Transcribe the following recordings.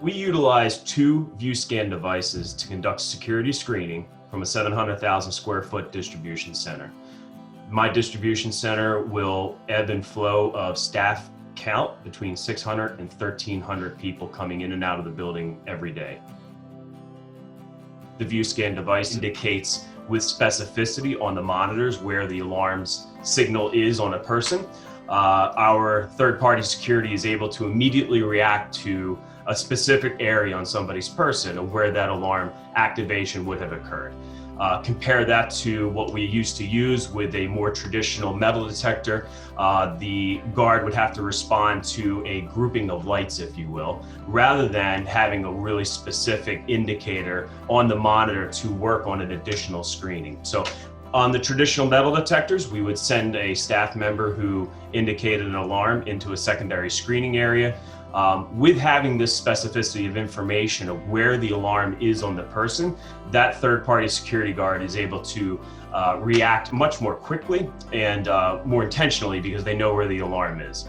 We utilize two ViewScan devices to conduct security screening from a 700,000 square foot distribution center. My distribution center will ebb and flow of staff count between 600 and 1,300 people coming in and out of the building every day. The ViewScan device indicates with specificity on the monitors where the alarm's signal is on a person. Our third-party security is able to immediately react to a specific area on somebody's person of where that alarm activation would have occurred. Compare that to what we used to use with a more traditional metal detector. The guard would have to respond to a grouping of lights, if you will, rather than having a really specific indicator on the monitor to work on an additional screening. So on the traditional metal detectors, we would send a staff member who indicated an alarm into a secondary screening area. With having this specificity of information of where the alarm is on the person, that third-party security guard is able to react much more quickly and more intentionally because they know where the alarm is.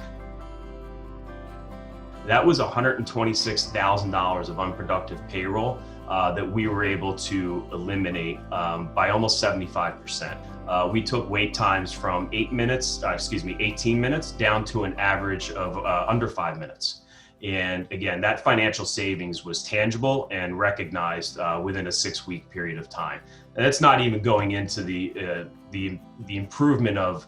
That was $126,000 of unproductive payroll that we were able to eliminate by almost 75%. We took wait times from 18 minutes down to an average of under 5 minutes. And again, that financial savings was tangible and recognized within a 6-week period of time. And that's not even going into the improvement of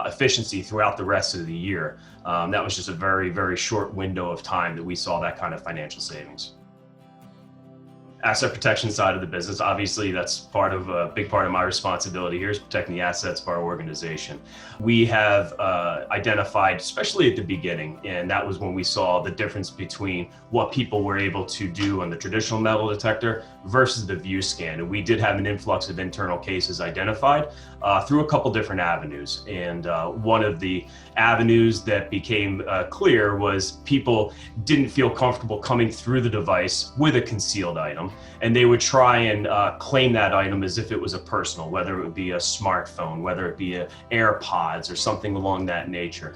efficiency throughout the rest of the year. That was just a very, very short window of time that we saw that kind of financial savings. Asset protection side of the business, obviously that's a big part of my responsibility here is protecting the assets of our organization. We have identified, especially at the beginning, and that was when we saw the difference between what people were able to do on the traditional metal detector versus the ViewScan. And we did have an influx of internal cases identified through a couple different avenues. And one of the avenues that became clear was people didn't feel comfortable coming through the device with a concealed item. And they would try and claim that item as if it was a personal, whether it would be a smartphone, whether it be AirPods or something along that nature.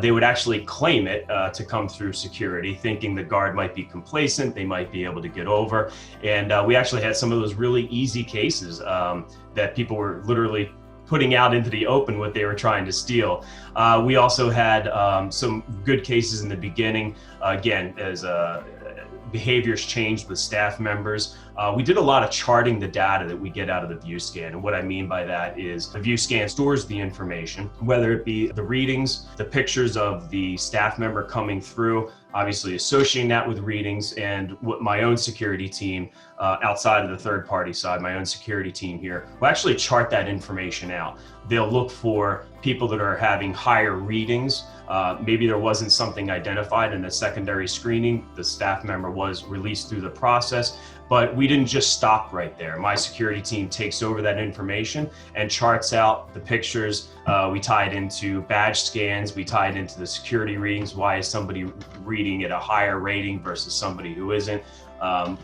They would actually claim it to come through security, thinking the guard might be complacent, they might be able to get over. And we actually had some of those really easy cases that people were literally putting out into the open what they were trying to steal. We also had some good cases in the beginning, again, as behaviors changed with staff members. We did a lot of charting the data that we get out of the ViewScan. And what I mean by that is the ViewScan stores the information, whether it be the readings, the pictures of the staff member coming through, obviously associating that with readings, and what my own security team outside of the third party side, my own security team here, will actually chart that information out. They'll look for people that are having higher readings. Maybe there wasn't something identified in a secondary screening. The staff member was released through the process, but we didn't just stop right there. My security team takes over that information and charts out the pictures. We tie it into badge scans. We tie it into the security readings. Why is somebody reading at a higher rating versus somebody who isn't?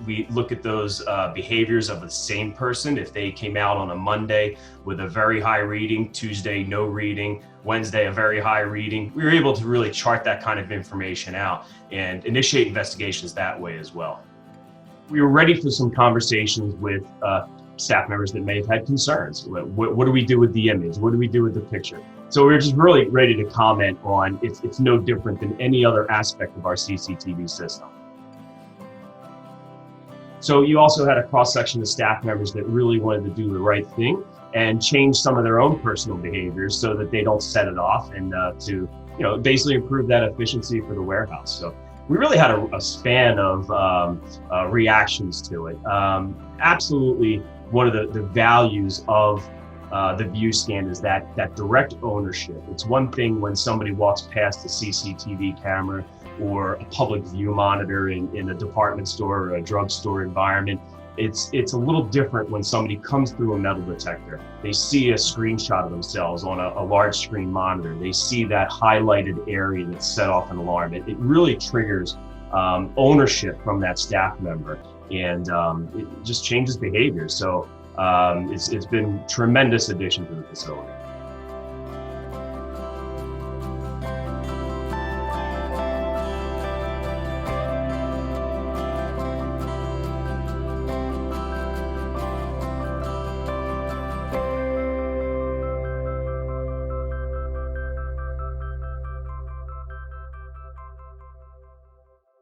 We look at those behaviors of the same person. If they came out on a Monday with a very high reading, Tuesday no reading, Wednesday a very high reading, we were able to really chart that kind of information out and initiate investigations that way as well. We were ready for some conversations with staff members that may have had concerns. What do we do with the image? What do we do with the picture? So we were just really ready to comment on it's no different than any other aspect of our CCTV system. So you also had a cross-section of staff members that really wanted to do the right thing and change some of their own personal behaviors so that they don't set it off and to basically improve that efficiency for the warehouse. So we really had a span of reactions to it. Absolutely, one of the values of the ViewScan is that direct ownership. It's one thing when somebody walks past a CCTV camera or a public view monitor in a department store or a drugstore environment. It's a little different when somebody comes through a metal detector. They see a screenshot of themselves on a large screen monitor. They see that highlighted area that set off an alarm. It really triggers ownership from that staff member, and it just changes behavior. So it's been a tremendous addition to the facility.